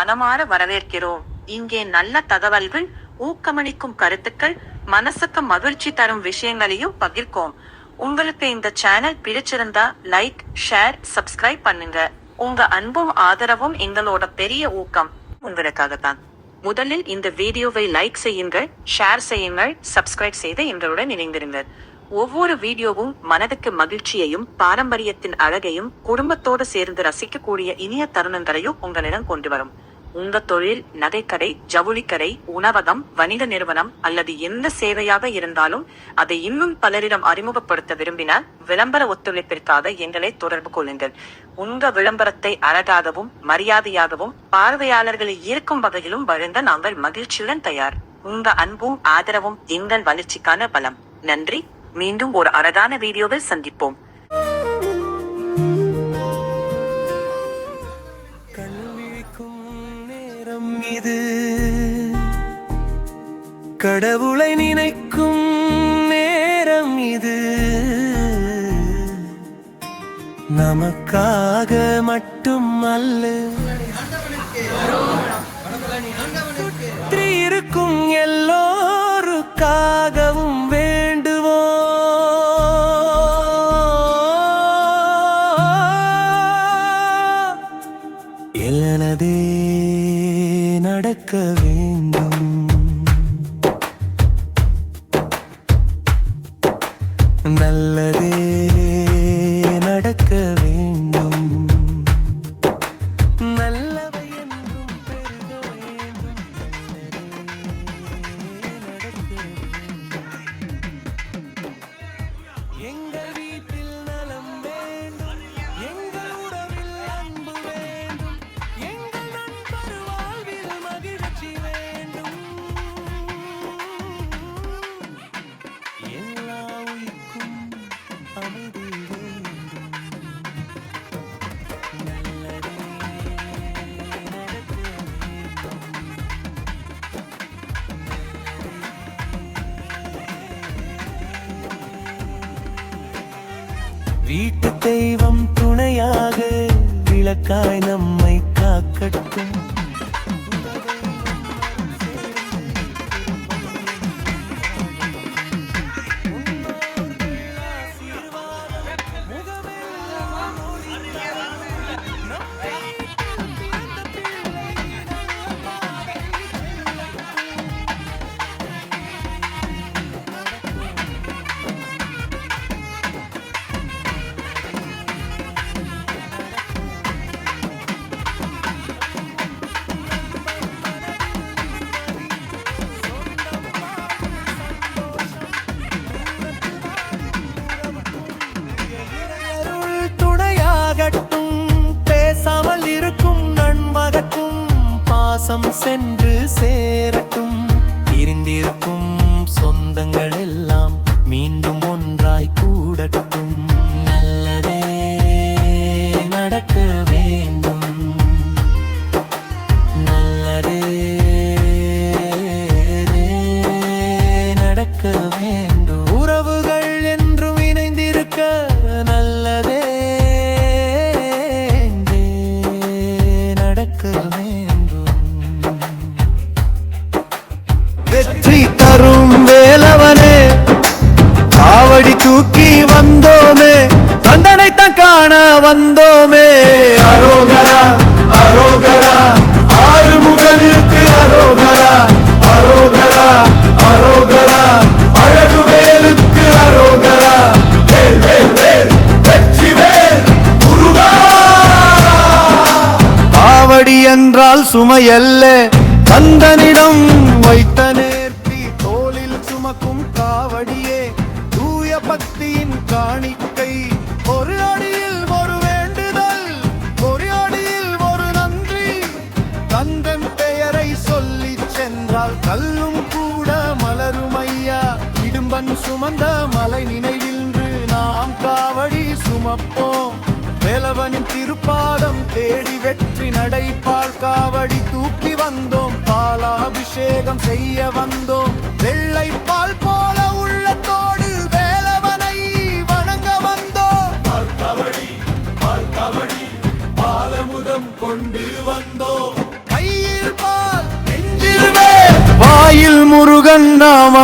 மனமாற வரவேற்கிறோம். இங்கே நல்ல தகவல்கள், ஊக்கமளிக்கும் கருத்துக்கள், மனசுக்கு மகிழ்ச்சி தரும் விஷயங்களையும் பகிர்க்கோம். உங்களுக்கு இந்த சேனல் பிடிச்சிருந்தா லைக், ஷேர், சப்ஸ்கிரைப் பண்ணுங்க. உங்க அன்பும் ஆதரவும் எங்களோட பெரிய ஊக்கம். உங்களுக்காகத்தான். முதலில் இந்த வீடியோவை லைக் செய்யுங்கள், ஷேர் செய்யுங்கள், சப்ஸ்கிரைப் செய்து எங்களுடன் இணைந்திருங்கள். ஒவ்வொரு வீடியோவும் மனதுக்கு மகிழ்ச்சியையும் பாரம்பரியத்தின் அழகையும் குடும்பத்தோடு சேர்ந்து ரசிக்கக்கூடிய இனிய தருணங்களையும் உங்களிடம் கொண்டு வரும். உங்க தொழில், நகைக்கடை, ஜவுளிக்கடை, உணவகம், வணிக நிறுவனம் அல்லது எந்த சேவையாக இருந்தாலும் அதை இன்னும் பலரிடம் அறிமுகப்படுத்த விரும்பினால் விளம்பர ஒத்துழைப்பிற்காக எங்களை தொடர்பு கொள்ளுங்கள். உங்க விளம்பரத்தை அழகாகவும் மரியாதையாகவும் பார்வையாளர்களை ஈர்க்கும் வகையிலும் வழங்க நாங்கள் மகிழ்ச்சியுடன் தயார். உங்க அன்பும் ஆதரவும் எங்கள் வளர்ச்சிக்கான பலம். நன்றி. மீண்டும் ஒரு அழகான வீடியோவில் சந்திப்போம். இது கடவுளை நினைக்கும் நேரம், இது நமக்காக மட்டும் அல்ல, இருக்கும் எல்லோருக்காகவும் வேண்டுவோம். எல்லனதே நடக்க வேண்டும், நல்லதே நடக்க வேண்டும், நல்லவை என்றும் பெருக வேண்டும், நடக்க எங்கள் வீட்டில் நலம் வேண்டும், எங்கள் உறவில் அன்பு வேண்டும், எங்கள் நண்பர் வாழ்வில் மகிழ்ச்சி வேண்டும், எல்லா உயிர்க்கும் அமைதி வேண்டும், நல்லதே நடக்க வேண்டும். வீட்டு தெய்வம் துணையாக விளக்காய் நம்மை காக்கட்டும். பேசாமல் இருக்கும் நண்பகட்டும், பாசம் சென்று சேரட்டும், இருந்திருக்கும் சொந்தங்கள் எல்லாம் மீண்டும் ஒன்றாய் கூடட்டும், நல்லதே நடக்க வேண்டும், நல்லதே நடக்க வேண்டும், உறவுகள் என்றும் இணைந்திருக்க நல்லதே வெற்றி தரும் வேலவனே, காவடி தூக்கி வந்தோமே, தண்டனைத்தான் காண வந்தோமே. அரோகரா அரோகரா, ஆறுமுகனுக்கு அரோகரா அரோகரா அரோகரா, அழகு வேலுக்கு அரோகரா, வேல் வேல் வேல் வெற்றி வேல் முருகா. காவடி என்றால் சுமையல்ல, கந்தனிடம் வைத்த நேர்த்தி தோளில் சுமக்கும் காவடியே, தூய பக்தியின் காணிக்கை, ஒரு அடியில் ஒரு வேண்டுதல், ஒரு அடியில் ஒரு நன்றி, கந்தன் பெயரை சொல்லி சென்றால் கல்லும் கூட மலரும் ஐயா. இடும்பன் சுமந்த மலை நினைவின்று நாம் காவடி சுமப்போம், வேலவனின் திருப்பாதம் தேடி வெற்றி நடைபால் காவடி தூக்கி வந்தோம், பாலாபிஷேகம் செய்ய வந்தோம், வெள்ளை பால் போல உள்ளத்தோடு வேலவனை வணங்க வந்தோம், பால் கவடி பாலமுதம் கொண்டு வந்தோம், கை அம்மா